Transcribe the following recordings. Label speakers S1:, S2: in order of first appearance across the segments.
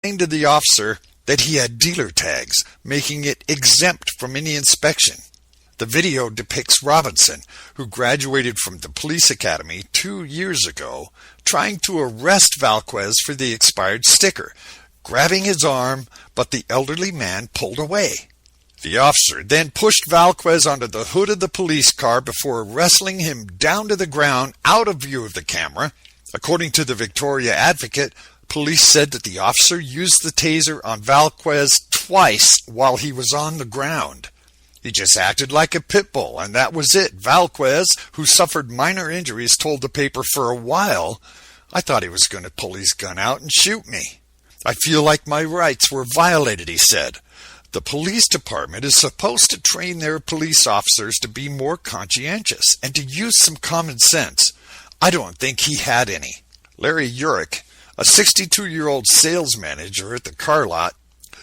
S1: to the officer that he had dealer tags, making it exempt from any inspection. The video depicts Robinson, who graduated from the police academy 2 years ago, trying to arrest Valquez for the expired sticker, grabbing his arm, but the elderly man pulled away. The officer then pushed Valquez onto the hood of the police car before wrestling him down to the ground out of view of the camera. According to the Victoria Advocate, police said that the officer used the taser on Valquez twice while he was on the ground. He just acted like a pit bull, and that was it. Valquez, who suffered minor injuries, told the paper, "For a while, I thought he was going to pull his gun out and shoot me. I feel like my rights were violated," he said. The police department is supposed to train their police officers to be more conscientious and to use some common sense. I don't think he had any. Larry Urich, a 62-year-old sales manager at the car lot,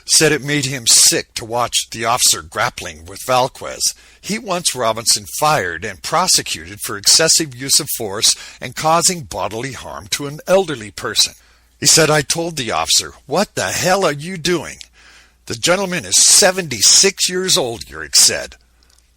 S1: said it made him sick to watch the officer grappling with Valquez. He wants Robinson fired and prosecuted for excessive use of force and causing bodily harm to an elderly person. He said, "I told the officer, 'What the hell are you doing?' The gentleman is 76 years old," Urich said.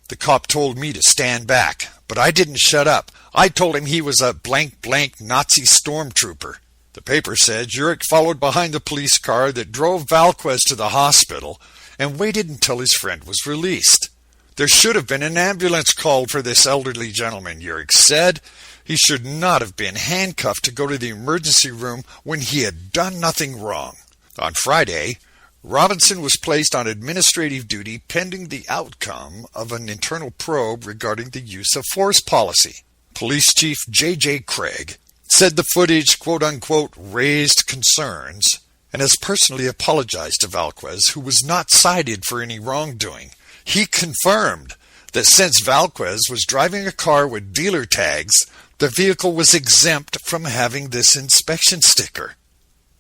S1: "The cop told me to stand back, but I didn't shut up. I told him he was a blank Nazi stormtrooper." The paper said Urich followed behind the police car that drove Valquez to the hospital and waited until his friend was released. "There should have been an ambulance called for this elderly gentleman," Urich said. "He should not have been handcuffed to go to the emergency room when he had done nothing wrong." On Friday, Robinson was placed on administrative duty pending the outcome of an internal probe regarding the use of force policy. Police Chief J.J. Craig said the footage, quote-unquote, raised concerns, and has personally apologized to Valquez, who was not cited for any wrongdoing. He confirmed that since Valquez was driving a car with dealer tags, the vehicle was exempt from having this inspection sticker.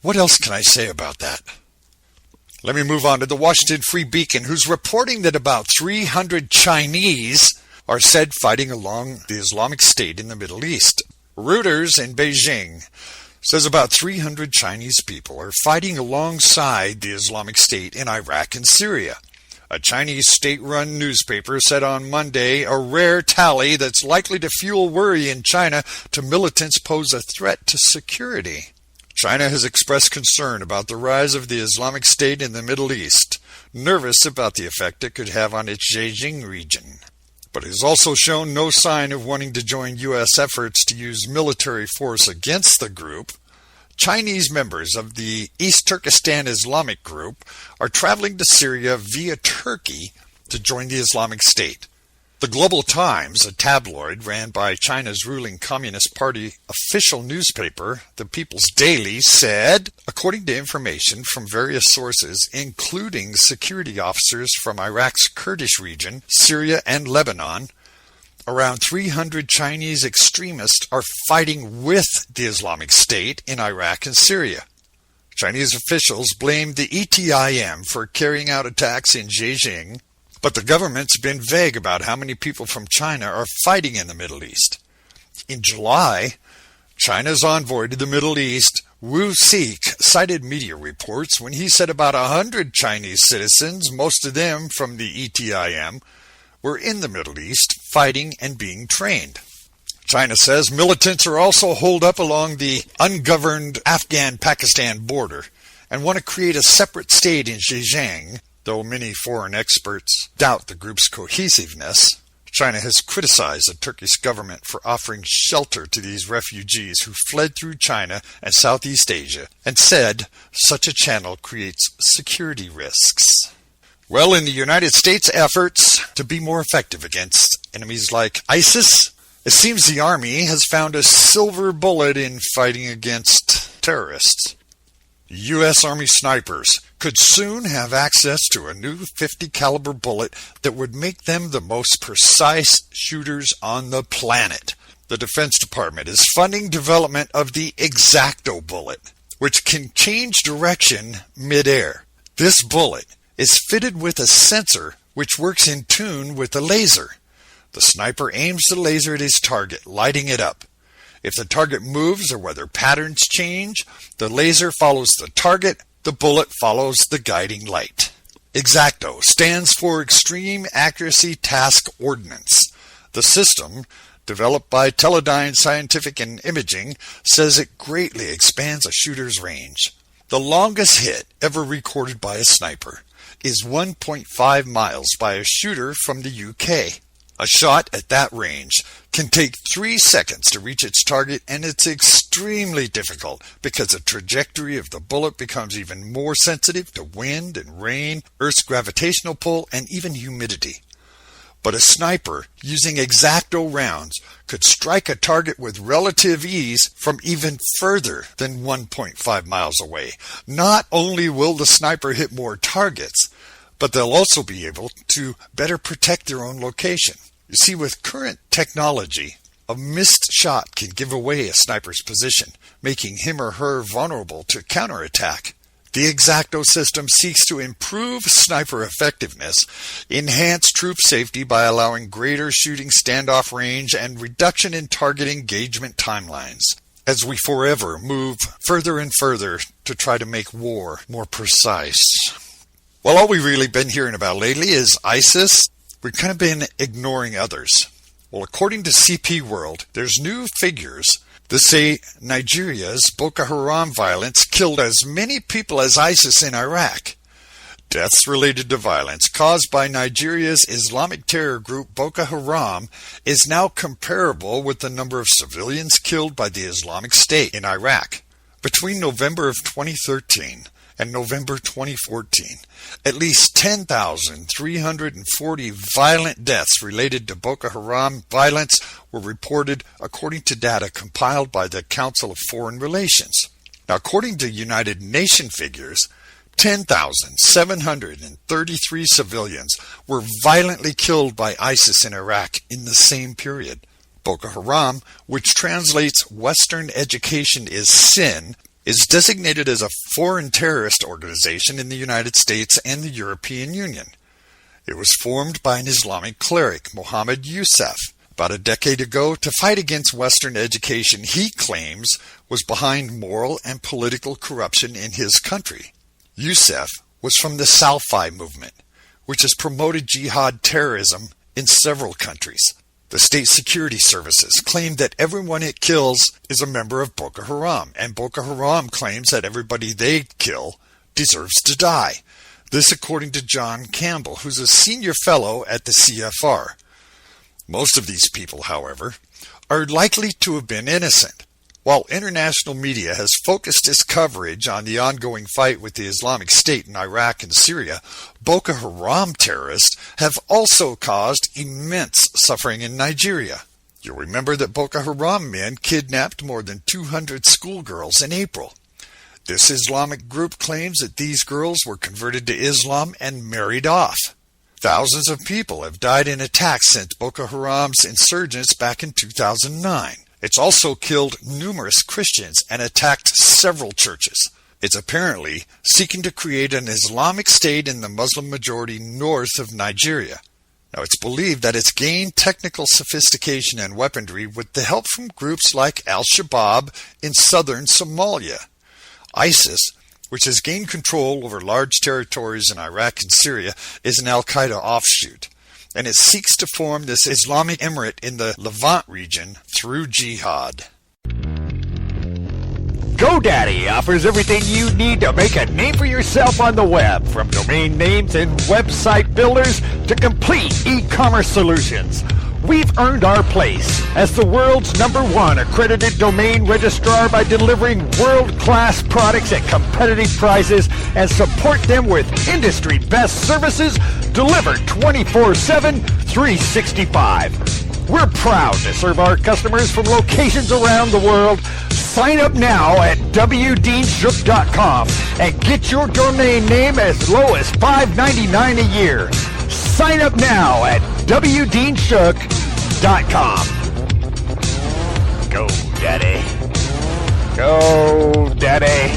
S1: What else can I say about that? Let me move on to the Washington Free Beacon, who's reporting that about 300 Chinese are said fighting along the Islamic State in the Middle East. Reuters in Beijing says about 300 Chinese people are fighting alongside the Islamic State in Iraq and Syria. A Chinese state-run newspaper said on Monday a rare tally that's likely to fuel worry in China to militants pose a threat to security. China has expressed concern about the rise of the Islamic State in the Middle East, nervous about the effect it could have on its Xinjiang region. But it has also shown no sign of wanting to join U.S. efforts to use military force against the group. Chinese members of the East Turkestan Islamic group are traveling to Syria via Turkey to join the Islamic State. The Global Times, a tabloid ran by China's ruling Communist Party official newspaper, The People's Daily, said, according to information from various sources, including security officers from Iraq's Kurdish region, Syria, and Lebanon, around 300 Chinese extremists are fighting with the Islamic State in Iraq and Syria. Chinese officials blamed the ETIM for carrying out attacks in Xinjiang, but the government's been vague about how many people from China are fighting in the Middle East. In July, China's envoy to the Middle East, Wu Sik, cited media reports when he said about 100 Chinese citizens, most of them from the ETIM, were in the Middle East fighting and being trained. China says militants are also holed up along the ungoverned Afghan-Pakistan border and want to create a separate state in Xinjiang, though many foreign experts doubt the group's cohesiveness. China has criticized the Turkish government for offering shelter to these refugees who fled through China and Southeast Asia, and said such a channel creates security risks. Well, in the United States' efforts to be more effective against enemies like ISIS, it seems the Army has found a silver bullet in fighting against terrorists. U.S. Army snipers could soon have access to a new .50 caliber bullet that would make them the most precise shooters on the planet. The Defense Department is funding development of the X-Acto bullet, which can change direction mid-air. This bullet is fitted with a sensor which works in tune with the laser. The sniper aims the laser at his target, lighting it up. If the target moves or whether patterns change, the laser follows the target the bullet follows the guiding light. Exacto stands for Extreme Accuracy Task Ordnance. The system, developed by Teledyne Scientific and Imaging, says it greatly expands a shooter's range. The longest hit ever recorded by a sniper is 1.5 miles by a shooter from the UK. A shot at that range can take 3 seconds to reach its target, and it's extremely difficult because the trajectory of the bullet becomes even more sensitive to wind and rain, Earth's gravitational pull, and even humidity. But a sniper using Exacto rounds could strike a target with relative ease from even further than 1.5 miles away. Not only will the sniper hit more targets, but they'll also be able to better protect their own location. You see, with current technology, a missed shot can give away a sniper's position, making him or her vulnerable to counterattack. The Exacto system seeks to improve sniper effectiveness, enhance troop safety by allowing greater shooting standoff range, and reduction in target engagement timelines, as we forever move further and further to try to make war more precise. Well, all we've really been hearing about lately is ISIS. We've kind of been ignoring others. Well, according to CP World, there's new figures that say Nigeria's Boko Haram violence killed as many people as ISIS in Iraq. Deaths related to violence caused by Nigeria's Islamic terror group Boko Haram is now comparable with the number of civilians killed by the Islamic State in Iraq. Between November of 2013 and November 2014, at least 10,340 violent deaths related to Boko Haram violence were reported, according to data compiled by the Council of Foreign Relations. Now, according to United Nations figures, 10,733 civilians were violently killed by ISIS in Iraq in the same period. Boko Haram, which translates Western education is sin, is designated as a foreign terrorist organization in the United States and the European Union. It was formed by an Islamic cleric, Mohammed Youssef, about a decade ago to fight against Western education he claims was behind moral and political corruption in his country. Youssef was from the Salafi movement, which has promoted jihad terrorism in several countries. The state security services claim that everyone it kills is a member of Boko Haram, and Boko Haram claims that everybody they kill deserves to die. This according to John Campbell, who's a senior fellow at the CFR. Most of these people, however, are likely to have been innocent. While international media has focused its coverage on the ongoing fight with the Islamic State in Iraq and Syria, Boko Haram terrorists have also caused immense suffering in Nigeria. You'll remember that Boko Haram men kidnapped more than 200 schoolgirls in April. This Islamic group claims that these girls were converted to Islam and married off. Thousands of people have died in attacks since Boko Haram's insurgents back in 2009. It's also killed numerous Christians and attacked several churches. It's apparently seeking to create an Islamic state in the Muslim-majority north of Nigeria. Now, it's believed that it's gained technical sophistication and weaponry with the help from groups like Al-Shabaab in southern Somalia. ISIS, which has gained control over large territories in Iraq and Syria, is an al-Qaeda offshoot, and it seeks to form this Islamic emirate in the Levant region through jihad.
S2: GoDaddy offers everything you need to make a name for yourself on the web, from domain names and website builders to complete e-commerce solutions. We've earned our place as the world's #1 accredited domain registrar by delivering world-class products at competitive prices and support them with industry-best services delivered 24/7, 365. We're proud to serve our customers from locations around the world. Sign up now at wdeanshook.com and get your domain name as low as $5.99 a year. Sign up now at wdeanshook.com. Go, Daddy. Go, Daddy.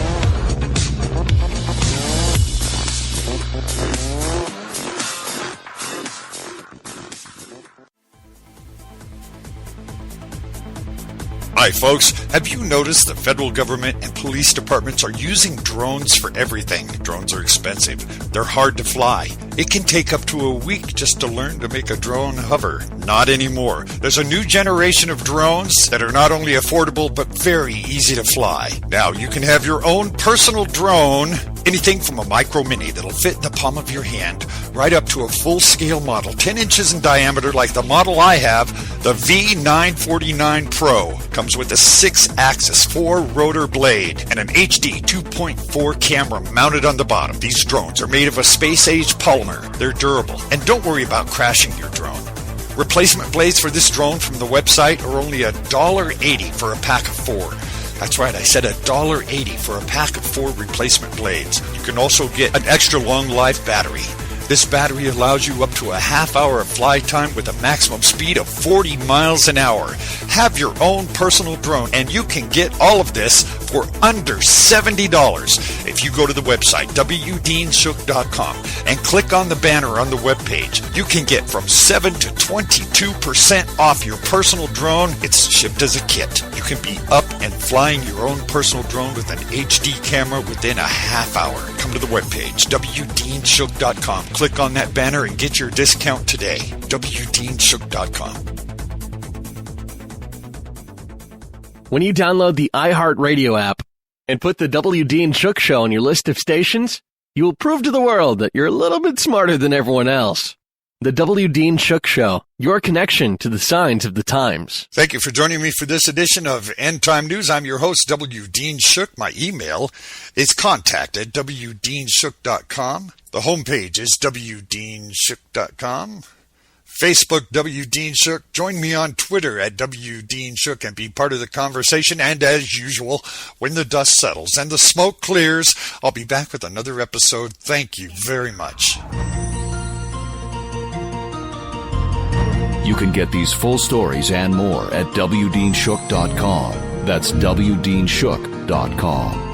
S1: Hi folks, have you noticed the federal government and police departments are using drones for everything? Drones are expensive. They're hard to fly. It can take up to a week just to learn to make a drone hover. Not anymore. There's a new generation of drones that are not only affordable but very easy to fly. Now you can have your own personal drone, anything from a micro mini that'll fit in the palm of your hand, right up to a full-scale model, 10 inches in diameter like the model I have, the V949 Pro. Comes with a 6-axis, 4-rotor blade, and an HD 2.4 camera mounted on the bottom. These drones are made of a space-age polymer. They're durable, and don't worry about crashing your drone. Replacement blades for this drone from the website are only $1.80 for a pack of 4. That's right, I said $1.80 for a pack of 4 replacement blades. You can also get an extra long life battery. This battery allows you up to a half hour of fly time with a maximum speed of 40 miles an hour. Have your own personal drone, and you can get all of this for under $70. If you go to the website, wdeanshook.com, and click on the banner on the webpage, you can get from 7 to 22% off your personal drone. It's shipped as a kit. You can be up and flying your own personal drone with an HD camera within a half hour. Come to the webpage, wdeanshook.com. Click on that banner and get your discount today. wdeanshook.com.
S3: When you download the iHeartRadio app and put the W. Dean Shook Show on your list of stations, you will prove to the world that you're a little bit smarter than everyone else. The W. Dean Shook Show, your connection to the signs of the times.
S1: Thank you for joining me for this edition of End Time News. I'm your host, W. Dean Shook. My email is contact@wdeanshook.com. The homepage is wdeanshook.com. Facebook, W. Dean Shook. Join me on Twitter at W. Dean Shook and be part of the conversation. And as usual, when the dust settles and the smoke clears, I'll be back with another episode. Thank you very much.
S4: You can get these full stories and more at wdeanshook.com. That's wdeanshook.com.